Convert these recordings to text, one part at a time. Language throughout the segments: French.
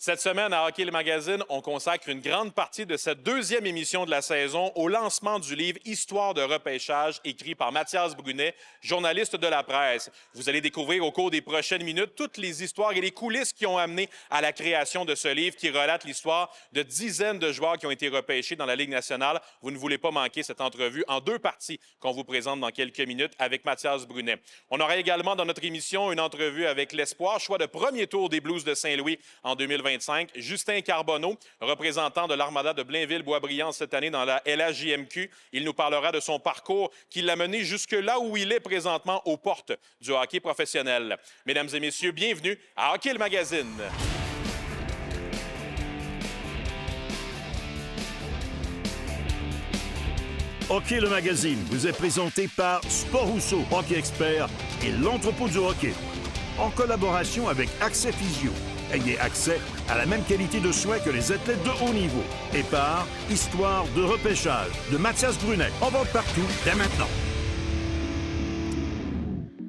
Cette semaine, à Hockey le Magazine, on consacre une grande partie de cette deuxième émission de la saison au lancement du livre Histoire de repêchage, écrit par Mathias Brunet, journaliste de la presse. Vous allez découvrir au cours des prochaines minutes toutes les histoires et les coulisses qui ont amené à la création de ce livre qui relate l'histoire de dizaines de joueurs qui ont été repêchés dans la Ligue nationale. Vous ne voulez pas manquer cette entrevue en deux parties qu'on vous présente dans quelques minutes avec Mathias Brunet. On aura également dans notre émission une entrevue avec l'Espoir, choix de premier tour des Blues de Saint-Louis en 2025. Justin Carbonneau, représentant de l'Armada de Blainville-Boisbriand cette année dans la LHJMQ. Il nous parlera de son parcours qui l'a mené jusque là où il est présentement aux portes du hockey professionnel. Mesdames et messieurs, bienvenue à Hockey le Magazine. Hockey le Magazine vous est présenté par Sport Rousseau, Hockey Expert et l'entrepôt du hockey. En collaboration avec Accès Physio. Ayez accès à la même qualité de soins que les athlètes de haut niveau. Et par Histoire de repêchage de Mathias Brunet. En vente partout, dès maintenant.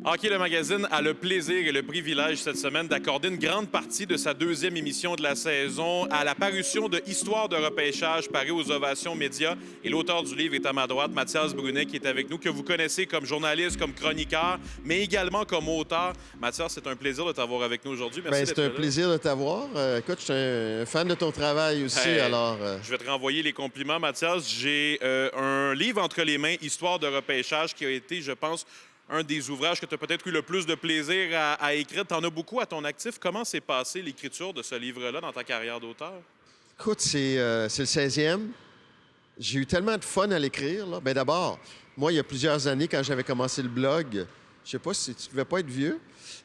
Hockey le Magazine a le plaisir et le privilège cette semaine d'accorder une grande partie de sa deuxième émission de la saison à la parution de Histoire de repêchage paru aux Ovations Médias. Et l'auteur du livre est à ma droite, Mathias Brunet, qui est avec nous, que vous connaissez comme journaliste, comme chroniqueur, mais également comme auteur. Mathias, c'est un plaisir de t'avoir avec nous aujourd'hui. Merci d'être c'est un là. plaisir de t'avoir. Écoute, je suis un fan de ton travail aussi, alors... Je vais te renvoyer les compliments, Mathias. J'ai un livre entre les mains, Histoire de repêchage, qui a été, je pense, un des ouvrages que tu as peut-être eu le plus de plaisir à écrire. Tu en as beaucoup à ton actif. Comment s'est passée l'écriture de ce livre-là dans ta carrière d'auteur? Écoute, c'est le 16e. J'ai eu tellement de fun à l'écrire. Bien, d'abord, moi, il y a plusieurs années, quand j'avais commencé le blog, je sais pas si tu devais pas être vieux.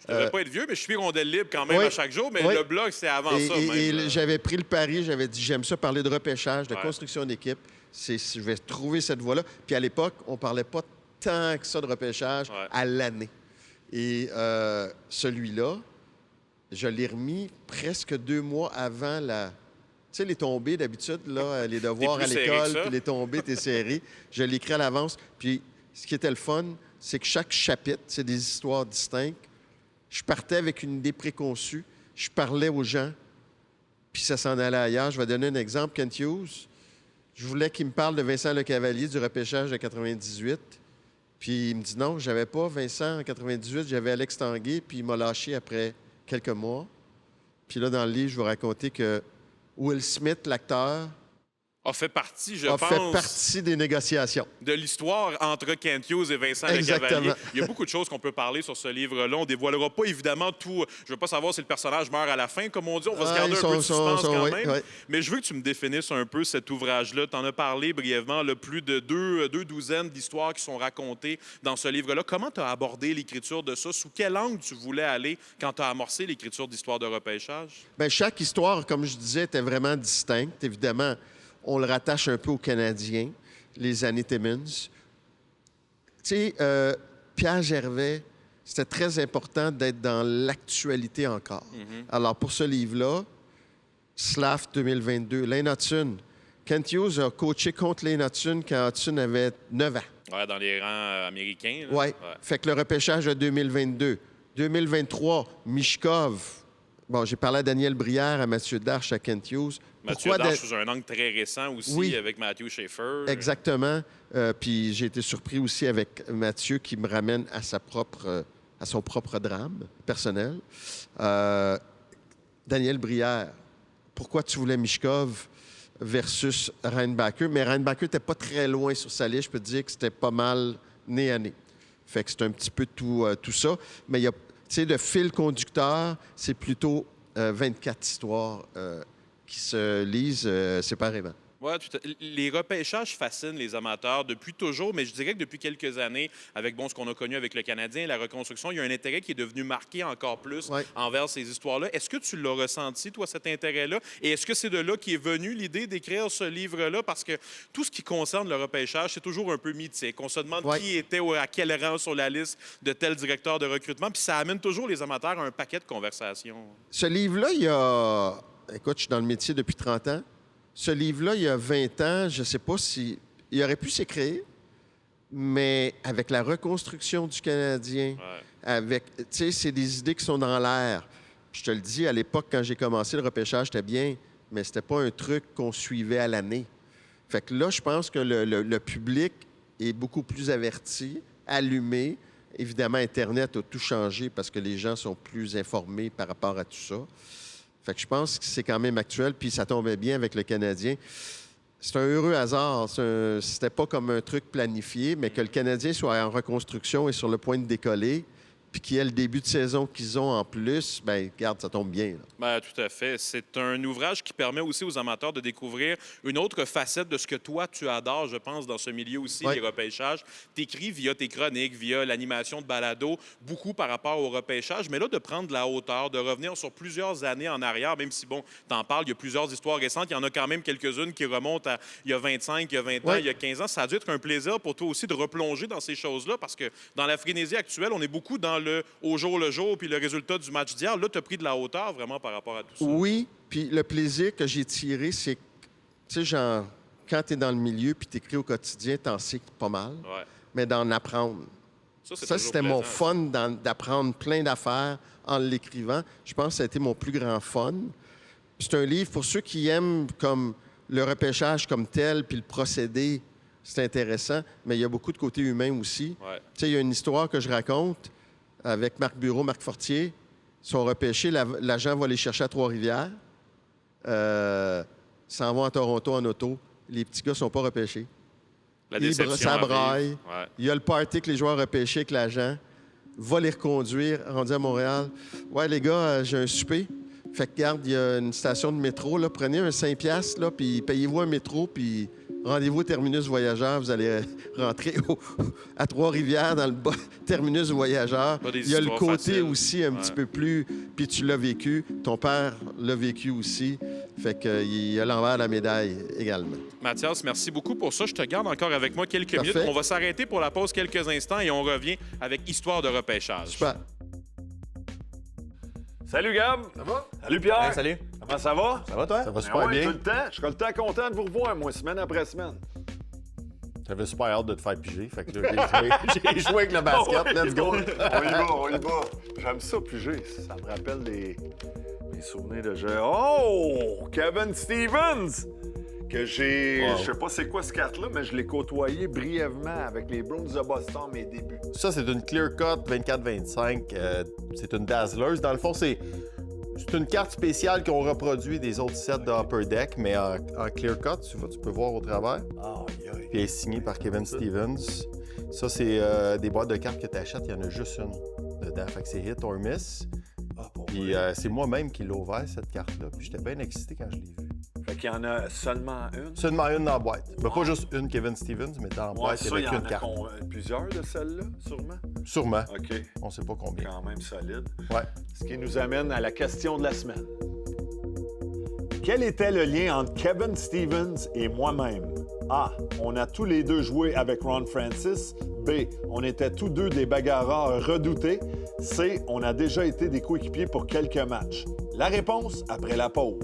Je ne devais pas être vieux, mais je suis rondelle libre quand même Oui, à chaque jour. Mais oui. le blog, c'est avant ça même. Et j'avais pris le pari, j'avais dit, j'aime ça parler de repêchage, de Ouais. construction d'équipe. Je vais trouver cette voie-là. Puis à l'époque, on parlait pas tant que ça de repêchage à l'année. Et celui-là, je l'ai remis presque 2 mois avant la... Tu sais, les tombées, d'habitude, là, les devoirs à plus serré l'école, que ça. puis les tombées, t'es serré. Je l'ai écrit à l'avance. Puis ce qui était le fun, c'est que chaque chapitre, c'est des histoires distinctes. Je partais avec une idée préconçue. Je parlais aux gens, puis ça s'en allait ailleurs. Je vais donner un exemple. Kent Hughes, je voulais qu'il me parle de Vincent Lecavalier du repêchage de 98. Puis il me dit non, j'avais pas Vincent en 98, j'avais Alex Tanguay, puis il m'a lâché après quelques mois. Puis là, dans le livre, je vais raconter que Will Smith, l'acteur, A fait partie, je a pense, fait partie des négociations. de l'histoire entre Kent Hughes et Vincent Exactement. Lecavalier. Il y a beaucoup de choses qu'on peut parler sur ce livre-là. On ne dévoilera pas évidemment tout. Je ne veux pas savoir si le personnage meurt à la fin, comme on dit. On va se garder un peu de suspense quand même. oui. Mais je veux que tu me définisses un peu cet ouvrage-là. Tu en as parlé brièvement, là, plus de deux douzaines d'histoires qui sont racontées dans ce livre-là. Comment tu as abordé l'écriture de ça? Sous quel angle tu voulais aller quand tu as amorcé l'écriture d'Histoire de repêchage? Bien, chaque histoire, comme je disais, était vraiment distincte. Évidemment, on le rattache un peu aux Canadiens, les années Timmins. Tu sais, Pierre Gervais, c'était très important d'être dans l'actualité encore. Alors, pour ce livre-là, SLAF 2022, Lane Hutson. Kent Hughes a coaché contre Lane Hutson quand Hutson avait 9 ans. Ouais, dans les rangs américains. là. Oui. Fait que le repêchage de 2022. 2023, Mishkov. Bon, j'ai parlé à Daniel Brière, à Mathieu Darche, à Kent Hughes. Mathieu Darche sous un angle très récent aussi, Oui. avec Matthew Schaefer. Exactement. Puis j'ai été surpris aussi avec Mathieu qui me ramène à son propre drame personnel. Daniel Brière, pourquoi tu voulais Mishkov versus Reinbacher? Mais Reinbacher n'était pas très loin sur sa liste. Je peux te dire que c'était pas mal nez à nez. Fait que c'est un petit peu tout ça. Mais il y a, tu sais, le fil conducteur, c'est plutôt 24 histoires qui se lisent séparément. Oui, les repêchages fascinent les amateurs depuis toujours, mais je dirais que depuis quelques années, avec ce qu'on a connu avec le Canadien, la reconstruction, il y a un intérêt qui est devenu marqué encore plus envers ces histoires-là. Est-ce que tu l'as ressenti, toi, cet intérêt-là? Et est-ce que c'est de là qu'est venue l'idée d'écrire ce livre-là? Parce que tout ce qui concerne le repêchage, c'est toujours un peu mythique. On se demande qui était à quel rang sur la liste de tel directeur de recrutement, puis ça amène toujours les amateurs à un paquet de conversations. Ce livre-là, il y a... Écoute, je suis dans le métier depuis 30 ans. Ce livre-là, il y a 20 ans, je ne sais pas si... Il aurait pu s'écrire, mais avec la reconstruction du Canadien, avec... Tu sais, c'est des idées qui sont dans l'air. Je te le dis, à l'époque, quand j'ai commencé le repêchage, c'était bien, mais c'était pas un truc qu'on suivait à l'année. Fait que là, je pense que le public est beaucoup plus averti, allumé. Évidemment, Internet a tout changé parce que les gens sont plus informés par rapport à tout ça. Fait que je pense que c'est quand même actuel, puis ça tombait bien avec le Canadien. C'est un heureux hasard. C'était pas comme un truc planifié, mais que le Canadien soit en reconstruction et sur le point de décoller, puis qu'il y ait le début de saison qu'ils ont en plus, bien, regarde, ça tombe bien. Là. Ben, tout à fait. C'est un ouvrage qui permet aussi aux amateurs de découvrir une autre facette de ce que toi, tu adores, je pense, dans ce milieu aussi, Oui. les repêchages. Tu écris via tes chroniques, via l'animation de balado, beaucoup par rapport au repêchage, mais là, de prendre de la hauteur, de revenir sur plusieurs années en arrière, même si, bon, t'en parles, il y a plusieurs histoires récentes, il y en a quand même quelques-unes qui remontent à il y a 25, il y a 20 ans, Oui. il y a 15 ans. Ça a dû être un plaisir pour toi aussi de replonger dans ces choses-là, parce que dans la frénésie actuelle, on est beaucoup dans le au jour le jour, puis le résultat du match d'hier. Là, tu as pris de la hauteur vraiment par rapport à tout ça. Oui, puis le plaisir que j'ai tiré, c'est que, tu sais, genre, quand tu es dans le milieu puis tu écris au quotidien, t'en sais pas mal, Ouais. mais d'en apprendre. C'est Ça, toujours c'était mon plaisant. fun d'apprendre plein d'affaires en l'écrivant. Je pense que ça a été mon plus grand fun. Puis c'est un livre pour ceux qui aiment comme le repêchage comme tel, puis le procédé, c'est intéressant, mais il y a beaucoup de côté humain aussi. Ouais. Tu sais, il y a une histoire que je raconte avec Marc Bureau, Marc Fortier. Ils sont repêchés, l'agent va les chercher à Trois-Rivières. S'en vont à Toronto en auto. Les petits gars ne sont pas repêchés. La déception Ça à vivre. braille. Ouais. Il y a le party que les joueurs repêchés avec l'agent. Va les reconduire, rendu à Montréal. Ouais, les gars, j'ai un souper. Fait que, regarde, il y a une station de métro. Là. Prenez un 5 $, là, puis payez-vous un métro, puis rendez-vous au terminus voyageur. Vous allez rentrer à Trois-Rivières dans le bas terminus voyageur. Pas des Il y a le histoires côté faciles. aussi un petit peu plus... Puis tu l'as vécu. Ton père l'a vécu aussi. Fait qu'il y a l'envers de la médaille également. Mathias, merci beaucoup pour ça. Je te garde encore avec moi quelques Parfait. minutes. On va s'arrêter pour la pause quelques instants et on revient avec Histoire de repêchage. Super. Salut Gab. Ça va? Salut Pierre. Hey, salut. Comment ça va? Ça va, toi? Ça va Ben super ouais, bien. tout le temps. Je serai le temps content de vous revoir, moi, semaine après semaine. J'avais super hâte de te faire piger. Fait que là, j'ai joué avec le basket. Let's go. On y va. J'aime ça, piger. Ça me rappelle mes souvenirs de jeu. Oh! Kevin Stevens! Que j'ai... Wow. Je sais pas c'est quoi ce carte-là, mais je l'ai côtoyé brièvement avec les Bruins de Boston à mes débuts. Ça, c'est une clear cut 24-25. C'est une dazzleuse. Dans le fond, c'est une carte spéciale qu'on reproduit des autres sets de Upper Deck, mais en clear cut, tu peux voir au travers. Puis elle est signée par Kevin Stevens. Ça, c'est des boîtes de cartes que tu achètes. Il y en a juste une dedans. Fait que c'est hit or miss. Puis c'est moi-même qui l'ai ouvert, cette carte-là. Puis j'étais bien excité quand je l'ai vue. Fait qu'il y en a seulement une. Seulement une dans la boîte. Ben, pas juste une Kevin Stevens, mais dans la boîte, il ça, n'y il y avait en qu'une a carte. plusieurs de celles-là, sûrement. Sûrement. OK. On sait pas combien. Quand même solide. Ouais. Ce qui nous amène à la question de la semaine. Quel était le lien entre Kevin Stevens et moi-même? A. On a tous les deux joué avec Ron Francis. B. On était tous deux des bagarreurs redoutés. C. On a déjà été des coéquipiers pour quelques matchs. La réponse après la pause.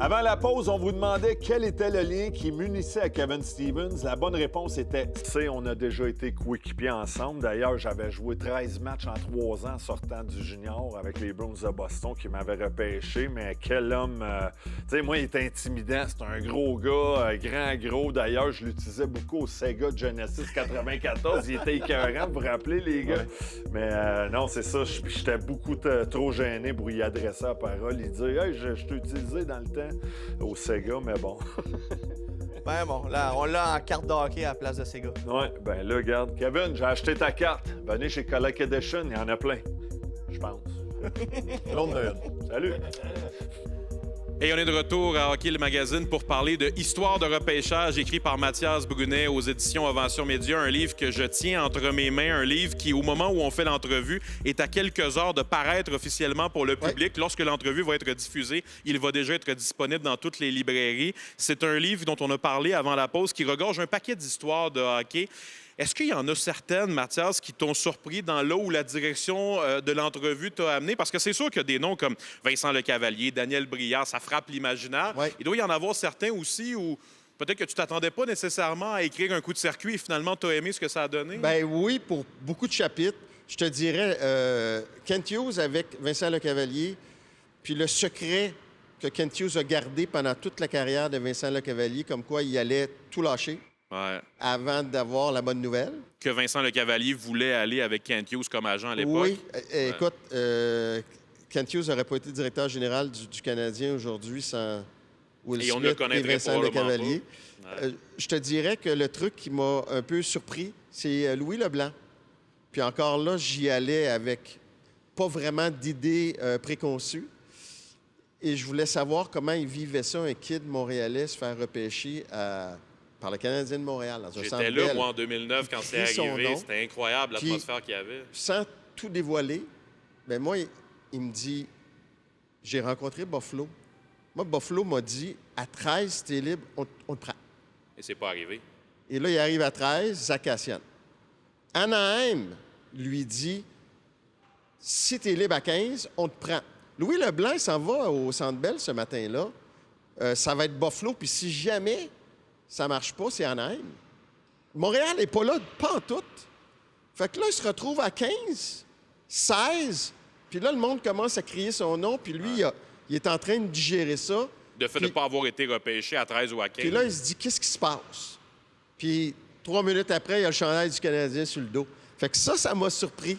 Avant la pause, on vous demandait quel était le lien qui m'unissait à Kevin Stevens. La bonne réponse était C. On a déjà été coéquipiers ensemble. D'ailleurs, j'avais joué 13 matchs en 3 ans sortant du junior avec les Bruins de Boston qui m'avaient repêché. Mais quel homme... tu sais, moi, il était intimidant. C'est un gros gars, gros. D'ailleurs, je l'utilisais beaucoup au Sega Genesis 94. Il était écœurant, vous vous rappelez, les gars? Ouais. Mais non, c'est ça. J'étais beaucoup trop gêné pour y adresser la parole. Il dit « Hey, je t'ai utilisé dans le temps. » au Sega, mais bon. Ben bon, là, on l'a en carte de hockey à la place de Sega. Ouais, ben là, regarde. Kevin, j'ai acheté ta carte. Venez chez Collect Edition, il y en a plein. Je pense. Salut. Et on est de retour à Hockey le magazine pour parler de Histoire de repêchage écrit par Mathias Brunet aux éditions Ovation Média, un livre que je tiens entre mes mains, un livre qui, au moment où on fait l'entrevue, est à quelques heures de paraître officiellement pour le public. Ouais. Lorsque l'entrevue va être diffusée, il va déjà être disponible dans toutes les librairies. C'est un livre dont on a parlé avant la pause qui regorge un paquet d'histoires de hockey. Est-ce qu'il y en a certaines, Mathias, qui t'ont surpris dans là où la direction de l'entrevue t'a amené? Parce que c'est sûr qu'il y a des noms comme Vincent Lecavalier, Daniel Briard, ça frappe l'imaginaire. Ouais. Il doit y en avoir certains aussi où Peut-être que tu t'attendais pas nécessairement à écrire un coup de circuit et finalement, tu as aimé ce que ça a donné? Ben oui, pour beaucoup de chapitres. Je te dirais, Kent Hughes avec Vincent Lecavalier, puis le secret que Kent Hughes a gardé pendant toute la carrière de Vincent Lecavalier, comme quoi il allait tout lâcher Ouais. avant d'avoir la bonne nouvelle. Que Vincent Lecavalier voulait aller avec Kent Hughes comme agent à l'époque. Oui, écoute, Kent Hughes n'aurait pas été directeur général du Canadien aujourd'hui sans Will Et on ne le Smith et connaîtrait Vincent probablement Lecavalier. Je te dirais que le truc qui m'a un peu surpris, c'est Louis Leblanc. Puis encore là, j'y allais avec pas vraiment d'idées préconçues. Et je voulais savoir comment il vivait ça, un kid montréalais se faire repêcher par le Canadien de Montréal dans un centre J'étais là, Bell. moi, en 2009, quand c'est Écrit son arrivé. nom. C'était incroyable, Puis- l'atmosphère qu'il y avait. Sans tout dévoiler, ben moi, il me dit, j'ai rencontré Buffalo. Moi, Buffalo m'a dit, à 13, t'es libre, on te prend. Et c'est pas arrivé. Et là, il arrive à 13, Zach Cassian. Anaheim lui dit, si t'es libre à 15, on te prend. Louis Leblanc il s'en va au Centre Bell ce matin-là. Ça va être Buffalo, puis si jamais ça marche pas, c'est Anaheim. Montréal n'est pas là, pas en tout. Fait que là, il se retrouve à 15, 16, puis là, le monde commence à crier son nom, puis lui, il est en train de digérer ça. De fait de ne Puis- pas avoir été repêché à 13 ou à 15. Puis là, il se dit, qu'est-ce qui se passe? Puis 3 minutes après, il y a le chandail du Canadien sur le dos. Fait que ça m'a surpris.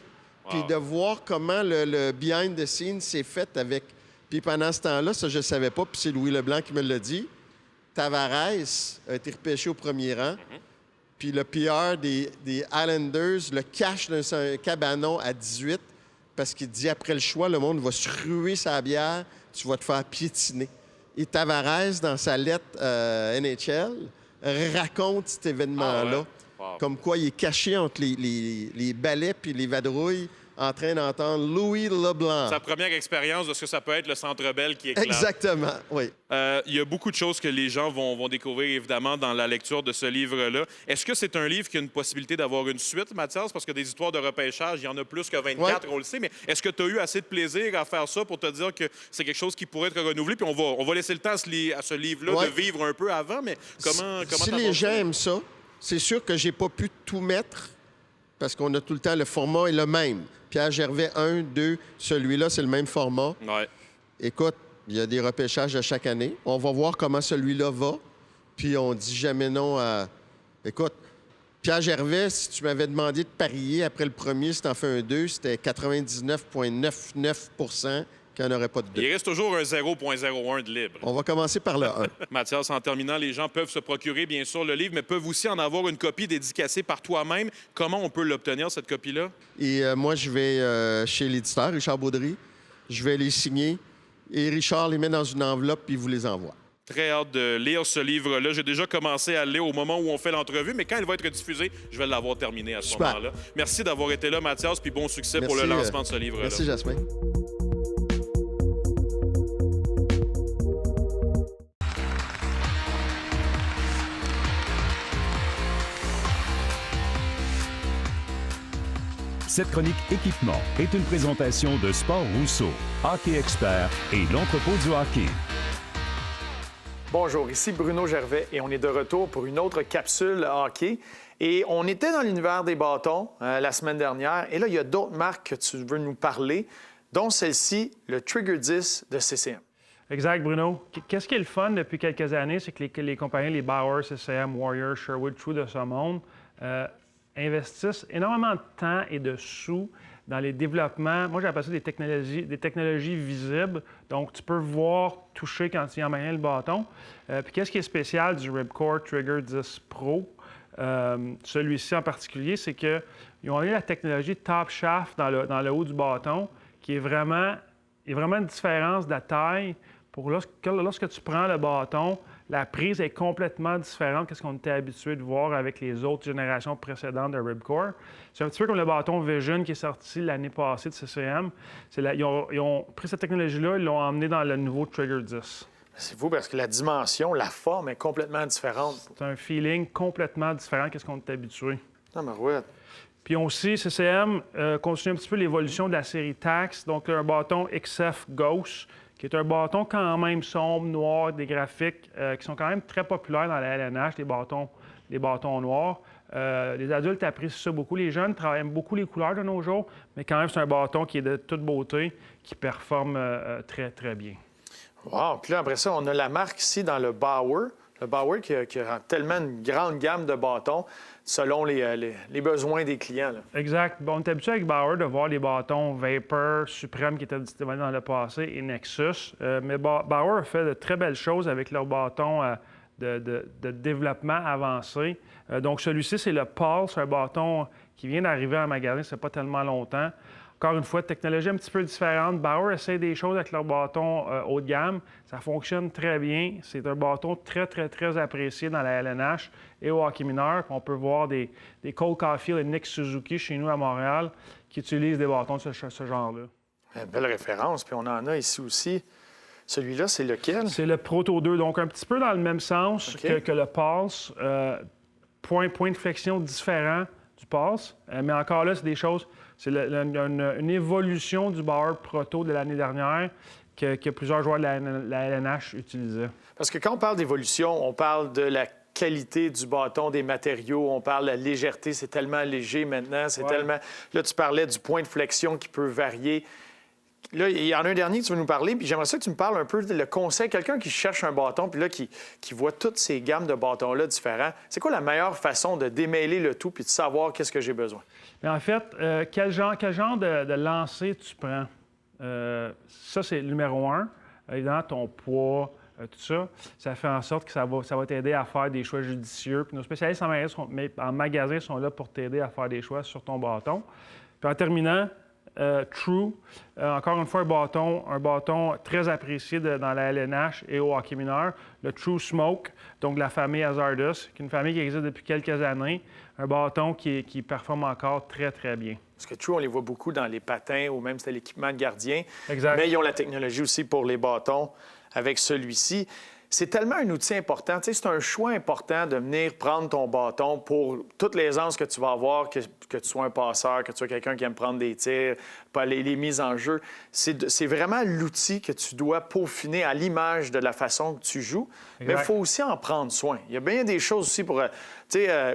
Puis Wow. de voir comment le behind the scenes s'est fait avec... Puis pendant ce temps-là, ça, je ne savais pas, puis c'est Louis Leblanc qui me l'a dit. Tavares a été repêché au premier rang. Puis le PR des Islanders le cache dans un cabanon à 18 parce qu'il dit, après le choix, le monde va se ruer sa bière, tu vas te faire piétiner. Et Tavares, dans sa lettre NHL, raconte cet événement-là. Ah ouais? Wow. Comme quoi, il est caché entre les balais puis les vadrouilles en train d'entendre Louis Leblanc. Sa première expérience de ce que ça peut être le Centre Bell qui éclate. Exactement, oui. Il y a beaucoup de choses que les gens vont découvrir, évidemment, dans la lecture de ce livre-là. Est-ce que c'est un livre qui a une possibilité d'avoir une suite, Mathias? Parce que des histoires de repêchage, il y en a plus que 24, on le sait. Mais est-ce que tu as eu assez de plaisir à faire ça pour te dire que c'est quelque chose qui pourrait être renouvelé? Puis on va laisser le temps à ce livre-là Ouais. de vivre un peu avant. Mais comment Si t'abordes les gens ça? aiment ça, c'est sûr que j'ai pas pu tout mettre parce qu'on a tout le temps, le format est le même. Pierre Gervais 1, 2, celui-là, c'est le même format. Ouais. Écoute, il y a des repêchages à chaque année. On va voir comment celui-là va. Puis on dit jamais non à... Écoute, Pierre Gervais, si tu m'avais demandé de parier après le premier, si t'en fais un 2, c'était 99,99 qu'il n'y en aurait pas de 2. Il reste toujours un 0,01 de libre. On va commencer par le 1. Mathias, en terminant, les gens peuvent se procurer, bien sûr, le livre, mais peuvent aussi en avoir une copie dédicacée par toi-même. Comment on peut l'obtenir, cette copie-là? Et moi, je vais chez l'éditeur, Richard Baudry. Je vais les signer. Et Richard les met dans une enveloppe puis il vous les envoie. Très hâte de lire ce livre-là. J'ai déjà commencé à le lire au moment où on fait l'entrevue, mais quand il va être diffusé, je vais l'avoir terminé à ce Super. moment-là. Merci d'avoir été là, Mathias, puis bon succès pour le Merci, lancement de ce livre-là. Merci, Jasmin. Cette chronique équipement est une présentation de Sport Rousseau, Hockey Expert et l'entrepôt du hockey. Bonjour, ici Bruno Gervais et on est de retour pour une autre capsule hockey. Et on était dans l'univers des bâtons la semaine dernière. Et là, il y a d'autres marques que tu veux nous parler, dont celle-ci, le Trigger 10 de CCM. Exact, Bruno. Qu'est-ce qui est le fun depuis quelques années, c'est que les compagnies, les Bauer, CCM, Warrior, Sherwood, True de ce monde, investissent énormément de temps et de sous dans les développements. Moi, j'appelle ça des technologies visibles. Donc, tu peux voir, toucher quand tu y en main le bâton. Puis, qu'est-ce qui est spécial du Ripcord Trigger 10 Pro? Celui-ci en particulier, c'est qu'ils ont eu la technologie Top Shaft dans le haut du bâton, qui est vraiment une différence de la taille. Pour lorsque tu prends le bâton, la prise est complètement différente de ce qu'on était habitué de voir avec les autres générations précédentes de Ripcord. C'est un petit peu comme le bâton Vision qui est sorti l'année passée de CCM. Ils ont pris cette technologie-là, ils l'ont emmenée dans le nouveau Trigger 10. C'est fou parce que la dimension, la forme est complètement différente. C'est un feeling complètement différent de ce qu'on est habitué. Non, mais ouais. Puis aussi, CCM continue un petit peu l'évolution de la série Tax, donc un bâton XF Ghost qui est un bâton quand même sombre, noir, des graphiques qui sont quand même très populaires dans la LNH, les bâtons noirs. Les adultes apprécient ça beaucoup. Les jeunes travaillent beaucoup les couleurs de nos jours, mais quand même, c'est un bâton qui est de toute beauté, qui performe très, très bien. Wow! Puis là, après ça, on a la marque ici dans le Bauer. Le Bauer qui a tellement une grande gamme de bâtons selon les besoins des clients. Là. Exact. Bon, on est habitué avec Bauer de voir les bâtons Vapor, Supreme qui étaient distribués dans le passé et Nexus. Mais Bauer a fait de très belles choses avec leurs bâtons de développement avancé. Donc, celui-ci, c'est le Pulse, un bâton qui vient d'arriver en magasin, ça fait pas tellement longtemps. Encore une fois, technologie un petit peu différente. Bauer essaie des choses avec leur bâton haut de gamme. Ça fonctionne très bien. C'est un bâton très, très, très apprécié dans la LNH et au hockey mineur. On peut voir des Cole Caulfield et Nick Suzuki chez nous à Montréal qui utilisent des bâtons de ce genre-là. Belle référence. Puis on en a ici aussi. Celui-là, c'est lequel? C'est le Proto 2. Donc, un petit peu dans le même sens que le Pulse. Point de flexion différent du Pulse. Mais encore là, c'est des choses... C'est une évolution du Bauer Proto de l'année dernière que plusieurs joueurs de la LNH utilisaient. Parce que quand on parle d'évolution, on parle de la qualité du bâton, des matériaux, on parle de la légèreté, c'est tellement léger maintenant, c'est tellement... Là, tu parlais du point de flexion qui peut varier. Là, il y en a un dernier que tu veux nous parler, puis j'aimerais ça que tu me parles un peu le conseil, quelqu'un qui cherche un bâton, puis là, qui voit toutes ces gammes de bâtons-là différents. C'est quoi la meilleure façon de démêler le tout puis de savoir qu'est-ce que j'ai besoin? Mais en fait, quel genre de lancer tu prends? Ça, c'est le numéro 1. Évidemment, ton poids, tout ça, ça fait en sorte que ça va t'aider à faire des choix judicieux. Puis nos spécialistes en magasin sont là pour t'aider à faire des choix sur ton bâton. Puis en terminant, True, encore une fois, un bâton très apprécié dans la LNH et au hockey mineur. Le True Smoke, donc de la famille Hazardous, qui est une famille qui existe depuis quelques années. Un bâton qui performe encore très, très bien. Parce que True, on les voit beaucoup dans les patins ou même c'était l'équipement de gardien. Exact. Mais ils ont la technologie aussi pour les bâtons avec celui-ci. C'est tellement un outil important. Tu sais, c'est un choix important de venir prendre ton bâton pour toute l'aisance que tu vas avoir, que tu sois un passeur, que tu sois quelqu'un qui aime prendre des tirs, pas les mises en jeu. C'est vraiment l'outil que tu dois peaufiner à l'image de la façon que tu joues. Exact. Mais il faut aussi en prendre soin. Il y a bien des choses aussi pour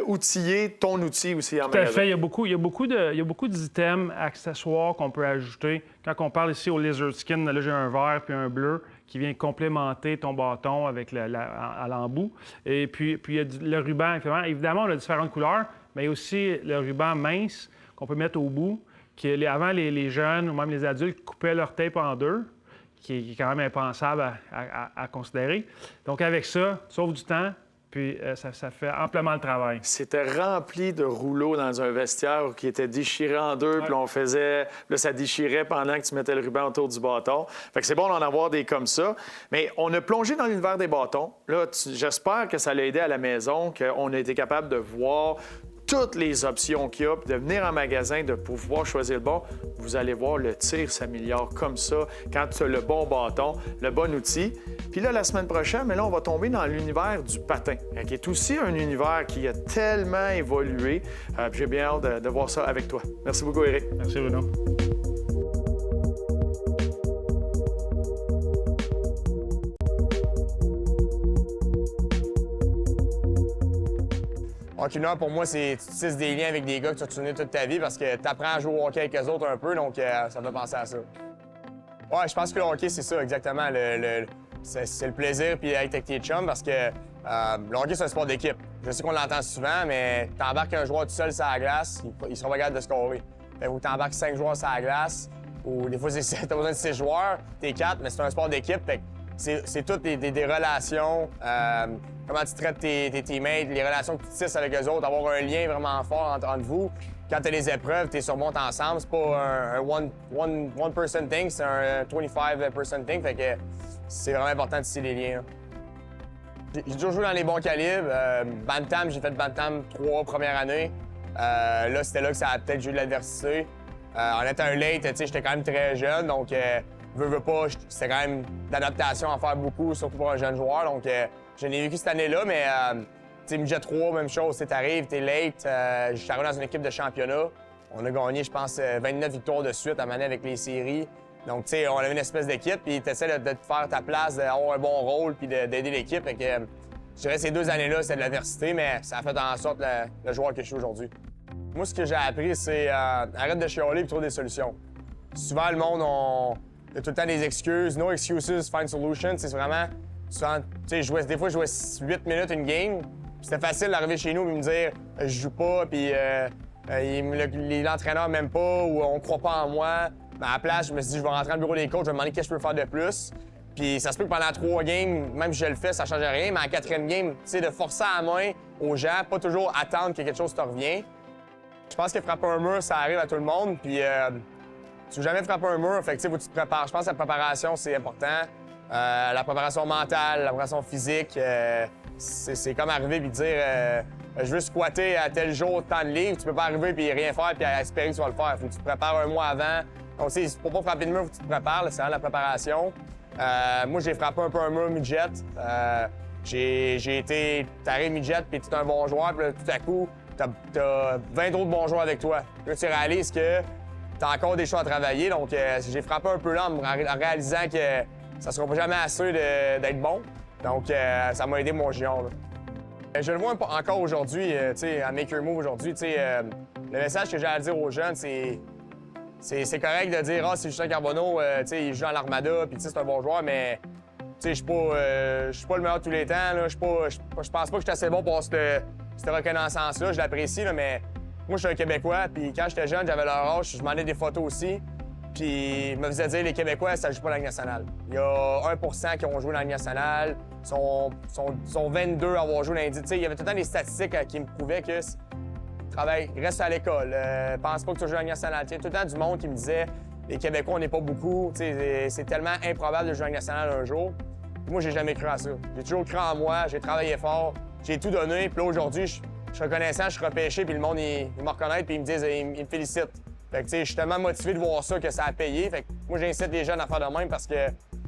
outiller ton outil aussi en magasin. Tout à fait. Il y a beaucoup d'items, accessoires qu'on peut ajouter. Quand on parle ici au Lizard Skin, là, j'ai un vert puis un bleu qui vient complémenter ton bâton avec à l'embout. Et puis il y a le ruban. Évidemment, on a différentes couleurs, mais il y a aussi le ruban mince qu'on peut mettre au bout. Avant, les jeunes ou même les adultes coupaient leur tape en deux, qui est quand même impensable à considérer. Donc avec ça, tu sauves du temps, puis ça fait amplement le travail. C'était rempli de rouleaux dans un vestiaire qui était déchiré en deux, puis on faisait... Là, ça déchirait pendant que tu mettais le ruban autour du bâton. Fait que c'est bon d'en avoir des comme ça. Mais on a plongé dans l'univers des bâtons. Là, j'espère que ça l'a aidé à la maison, qu'on a été capable de voir toutes les options qu'il y a, puis de venir en magasin, de pouvoir choisir le bon. Vous allez voir, le tir s'améliore comme ça quand tu as le bon bâton, le bon outil. Puis là, la semaine prochaine, mais là, on va tomber dans l'univers du patin, qui est aussi un univers qui a tellement évolué. J'ai bien hâte de voir ça avec toi. Merci beaucoup, Éric. Merci, Bruno. Hockey mineur, pour moi, c'est tu tisses des liens avec des gars que tu as tourné toute ta vie parce que tu apprends à jouer au hockey avec eux autres un peu, donc ça me fait penser à ça. Ouais, je pense que le hockey, c'est ça, exactement. C'est le plaisir puis être avec tes chums parce que le hockey, c'est un sport d'équipe. Je sais qu'on l'entend souvent, mais t'embarques un joueur tout seul sur la glace, il sera pas capable de scorer. Ou t'embarques 5 joueurs sur la glace, ou des fois, t'as besoin de 6 joueurs, t'es 4, mais c'est un sport d'équipe. C'est toutes des relations, comment tu traites tes teammates, les relations que tu tisses avec eux autres, avoir un lien vraiment fort entre vous. Quand tu as les épreuves, tu les surmontes ensemble. C'est pas un one-person thing, c'est un 25-person thing. Fait que c'est vraiment important de tisser les liens. J'ai toujours joué dans les bons calibres. Bantam, j'ai fait Bantam 3 premières années. Là, c'était là que ça a peut-être joué de l'adversité. En étant un late, j'étais quand même très jeune, donc veux pas, c'était quand même d'adaptation à faire beaucoup, surtout pour un jeune joueur. Donc, je l'ai vécu cette année-là, mais midget 3, même chose. T'arrives, t'es late. Je suis arrivé dans une équipe de championnat. On a gagné, je pense, 29 victoires de suite à mener avec les séries. Donc, tu sais, on avait une espèce d'équipe, puis tu essaies de te faire ta place, d'avoir un bon rôle, puis d'aider l'équipe. Fait que, je dirais ces 2 années-là, c'était de l'adversité, mais ça a fait en sorte le joueur que je suis aujourd'hui. Moi, ce que j'ai appris, c'est arrête de chialer et trouve des solutions. Souvent, le monde, il y a tout le temps des excuses. No excuses, find solutions. C'est vraiment, souvent, tu sais, des fois, je jouais 8 minutes une game. C'était facile d'arriver chez nous et me dire je joue pas, puis l'entraîneur m'aime pas ou on croit pas en moi. Mais à la place, je me suis dit je vais rentrer dans le bureau des coachs, je vais me demander qu'est-ce que je peux faire de plus. Puis ça se peut que pendant 3 games, même si je le fais, ça change rien. Mais en 4e game, tu sais, de forcer à la main aux gens, pas toujours attendre que quelque chose te revienne. Je pense que frapper un mur, ça arrive à tout le monde. Puis tu veux jamais frapper un mur, fait que tu sais, faut que tu te prépares. Je pense que la préparation, c'est important. La préparation mentale, la préparation physique, c'est comme arriver et dire je veux squatter à tel jour, tant de livres. Tu peux pas arriver puis rien faire puis espérer que tu vas le faire. Faut que tu te prépares un mois avant. Donc, tu sais, pour pas frapper le mur, faut que tu te prépares. C'est la préparation. Moi, j'ai frappé un peu un mur midget. J'ai été taré midget puis tu es un bon joueur. Puis là, tout à coup, t'as 20 autres bons joueurs avec toi. Là, tu réalises que t'as encore des choses à travailler. Donc, j'ai frappé un peu là en réalisant que ça sera pas jamais assez d'être bon. Donc, ça m'a aidé mon junior. Là. Je le vois encore aujourd'hui, tu sais, à Make Your Move aujourd'hui. Tu sais, le message que j'ai à dire aux jeunes, c'est correct de dire « Ah, c'est Justin Carbonneau, tu sais, il joue dans l'Armada, puis tu sais, c'est un bon joueur, mais tu sais, je suis pas le meilleur de tous les temps. Là. Je pense pas que je suis assez bon pour cette reconnaissance-là. Je l'apprécie, là, mais moi, je suis un Québécois, puis quand j'étais jeune, j'avais leur âge, je demandais des photos aussi. Puis ils me faisaient dire les Québécois, ça joue pas dans la Ligue nationale. Il y a 1 qui ont joué dans la Ligue nationale, sont 22 à avoir joué dans la Ligue. Tu sais, il y avait tout le temps des statistiques qui me prouvaient que reste à l'école, pense pas que tu joues dans la Ligue nationale. Tu sais, tout le temps du monde qui me disait les Québécois, on n'est pas beaucoup, tu sais, c'est tellement improbable de jouer dans la Ligue nationale un jour. Puis moi, j'ai jamais cru à ça. J'ai toujours cru en moi, j'ai travaillé fort, j'ai tout donné. Puis là, aujourd'hui, je suis reconnaissant, je suis repêché, puis le monde, il me reconnaît, puis ils me disent, ils me félicitent. Fait que, tu sais, je suis tellement motivé de voir ça que ça a payé. Fait que moi, j'incite les jeunes à faire de même parce que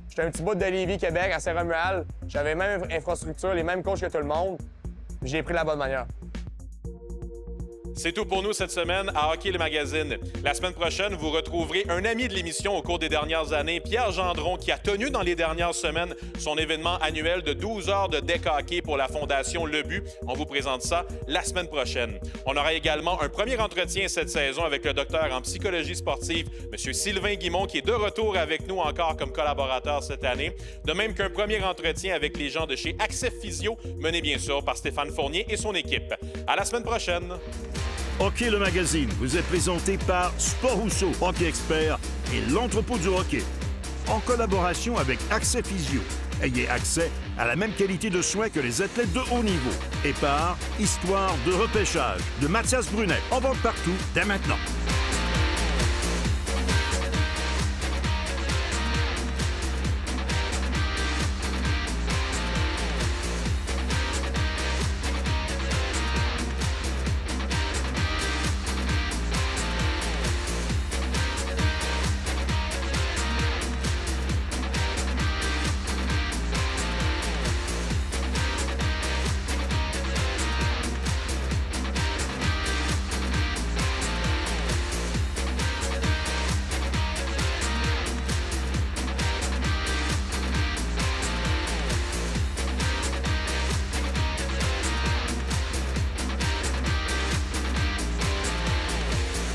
j'étais un petit bout de Lévis, Québec, à Saint-Romuald. J'avais la même infrastructure, les mêmes coachs que tout le monde. J'ai pris la bonne manière. C'est tout pour nous cette semaine à Hockey le Magazine. La semaine prochaine, vous retrouverez un ami de l'émission au cours des dernières années, Pierre Gendron, qui a tenu dans les dernières semaines son événement annuel de 12 heures de deck hockey pour la Fondation Le But. On vous présente ça la semaine prochaine. On aura également un premier entretien cette saison avec le docteur en psychologie sportive, M. Sylvain Guimond, qui est de retour avec nous encore comme collaborateur cette année. De même qu'un premier entretien avec les gens de chez Accès Physio, mené bien sûr par Stéphane Fournier et son équipe. À la semaine prochaine! Hockey le Magazine vous est présenté par Sport Rousseau, Hockey Expert et l'entrepôt du hockey. En collaboration avec Accès Physio. Ayez accès à la même qualité de soins que les athlètes de haut niveau. Et par Histoire de repêchage de Mathias Brunet. En vente partout dès maintenant.